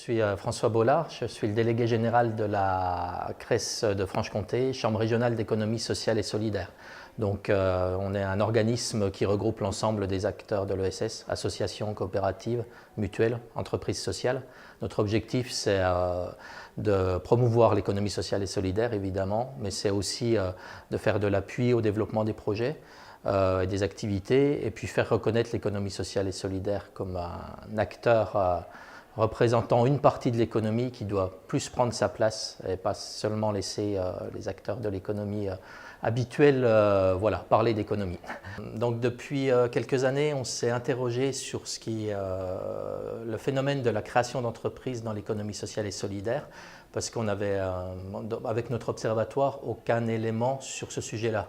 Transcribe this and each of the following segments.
suis François Bollard, je suis le délégué général de la CRES de Franche-Comté, Chambre régionale d'économie sociale et solidaire. Donc on est un organisme qui regroupe l'ensemble des acteurs de l'ESS, associations, coopératives, mutuelles, entreprises sociales. Notre objectif c'est de promouvoir l'économie sociale et solidaire évidemment, mais c'est aussi de faire de l'appui au développement des projets et des activités et puis faire reconnaître l'économie sociale et solidaire comme un acteur représentant une partie de l'économie qui doit plus prendre sa place et pas seulement laisser les acteurs de l'économie habituels parler d'économie. Donc depuis quelques années, on s'est interrogé sur ce qui est le phénomène de la création d'entreprises dans l'économie sociale et solidaire parce qu'on avait, avec notre observatoire, aucun élément sur ce sujet-là.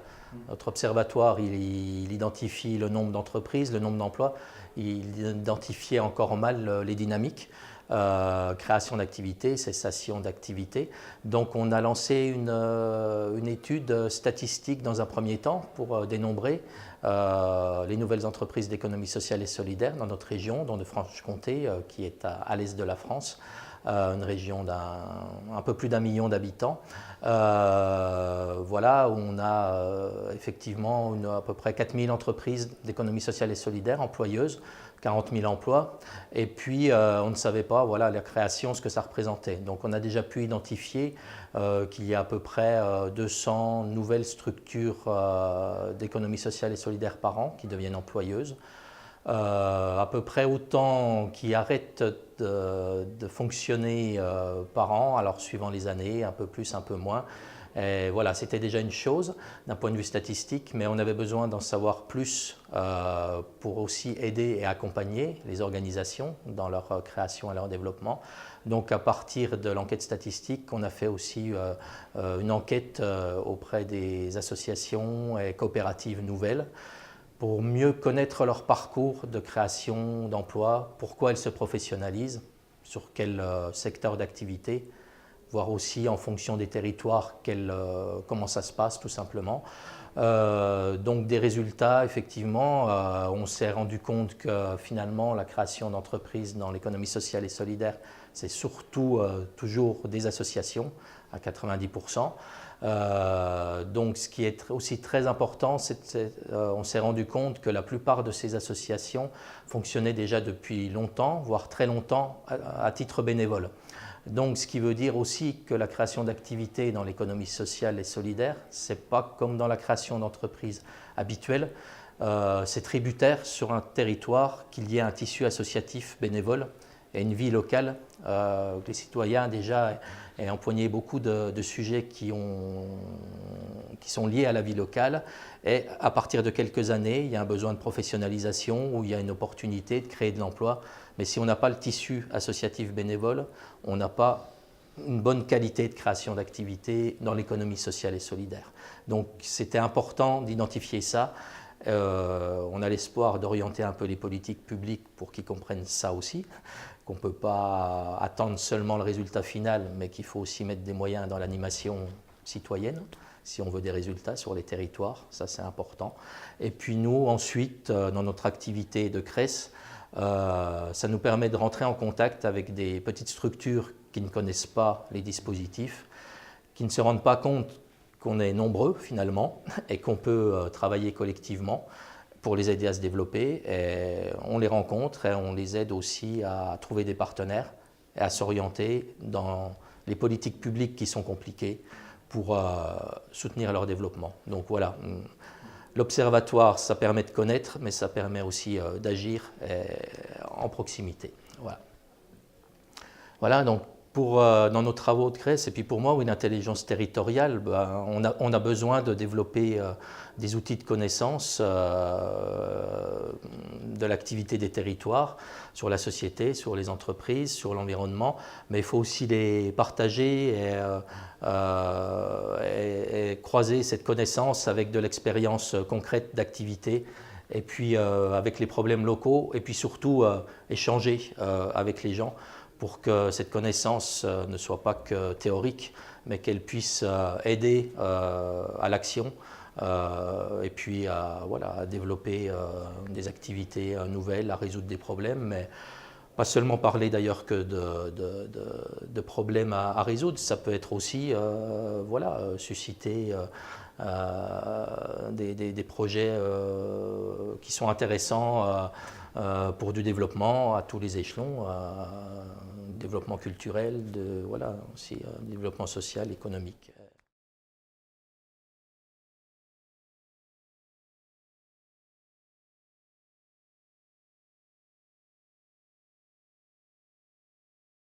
Notre observatoire, il identifie le nombre d'entreprises, le nombre d'emplois, il identifiait encore mal les dynamiques, création d'activités, cessation d'activités. Donc on a lancé une étude statistique dans un premier temps pour dénombrer les nouvelles entreprises d'économie sociale et solidaire dans notre région, dont de Franche-Comté, qui est à l'est de la France. Une région d'un peu plus d'1 million d'habitants. Voilà, où on a effectivement à peu près 4000 entreprises d'économie sociale et solidaire employeuses, 40 000 emplois. Et puis, on ne savait pas la création, ce que ça représentait. Donc, on a déjà pu identifier qu'il y a à peu près 200 nouvelles structures d'économie sociale et solidaire par an qui deviennent employeuses. À peu près autant qui arrêtent de fonctionner par an, alors suivant les années, un peu plus, un peu moins. Et voilà, c'était déjà une chose d'un point de vue statistique, mais on avait besoin d'en savoir plus pour aussi aider et accompagner les organisations dans leur création et leur développement. Donc à partir de l'enquête statistique, on a fait aussi une enquête auprès des associations et coopératives nouvelles pour mieux connaître leur parcours de création d'emplois, pourquoi elles se professionnalisent, sur quel secteur d'activité, voire aussi en fonction des territoires, comment ça se passe tout simplement. Donc des résultats, effectivement, on s'est rendu compte que finalement la création d'entreprises dans l'économie sociale et solidaire, c'est surtout toujours des associations à 90%. Donc ce qui est aussi très important, on s'est rendu compte que la plupart de ces associations fonctionnaient déjà depuis longtemps, voire très longtemps, à titre bénévole. Donc ce qui veut dire aussi que la création d'activités dans l'économie sociale et solidaire, ce n'est pas comme dans la création d'entreprises habituelles, c'est tributaire sur un territoire qu'il y ait un tissu associatif bénévole et une vie locale. Les citoyens déjà aient empoigné beaucoup de sujets qui sont liés à la vie locale et à partir de quelques années, il y a un besoin de professionnalisation où il y a une opportunité de créer de l'emploi. Mais si on n'a pas le tissu associatif bénévole, on n'a pas une bonne qualité de création d'activités dans l'économie sociale et solidaire. Donc c'était important d'identifier ça. On a l'espoir d'orienter un peu les politiques publiques pour qu'ils comprennent ça aussi, qu'on ne peut pas attendre seulement le résultat final, mais qu'il faut aussi mettre des moyens dans l'animation citoyenne, si on veut des résultats sur les territoires, ça c'est important. Et puis nous, ensuite, dans notre activité de CRES, ça nous permet de rentrer en contact avec des petites structures qui ne connaissent pas les dispositifs, qui ne se rendent pas compte qu'on est nombreux finalement et qu'on peut travailler collectivement pour les aider à se développer. Et on les rencontre et on les aide aussi à trouver des partenaires et à s'orienter dans les politiques publiques qui sont compliquées pour soutenir leur développement. Donc voilà, l'observatoire, ça permet de connaître, mais ça permet aussi d'agir en proximité. Voilà donc dans nos travaux de CRES, et puis pour moi, une intelligence territoriale, on a besoin de développer des outils de connaissance de l'activité des territoires, sur la société, sur les entreprises, sur l'environnement, mais il faut aussi les partager et croiser cette connaissance avec de l'expérience concrète d'activité, et puis avec les problèmes locaux, et puis surtout échanger avec les gens, pour que cette connaissance ne soit pas que théorique, mais qu'elle puisse aider à l'action et puis à développer des activités nouvelles, à résoudre des problèmes. Mais Pas seulement parler d'ailleurs que de problèmes à résoudre, ça peut être aussi voilà, susciter des projets qui sont intéressants pour du développement à tous les échelons, développement culturel, voilà, aussi développement social, économique.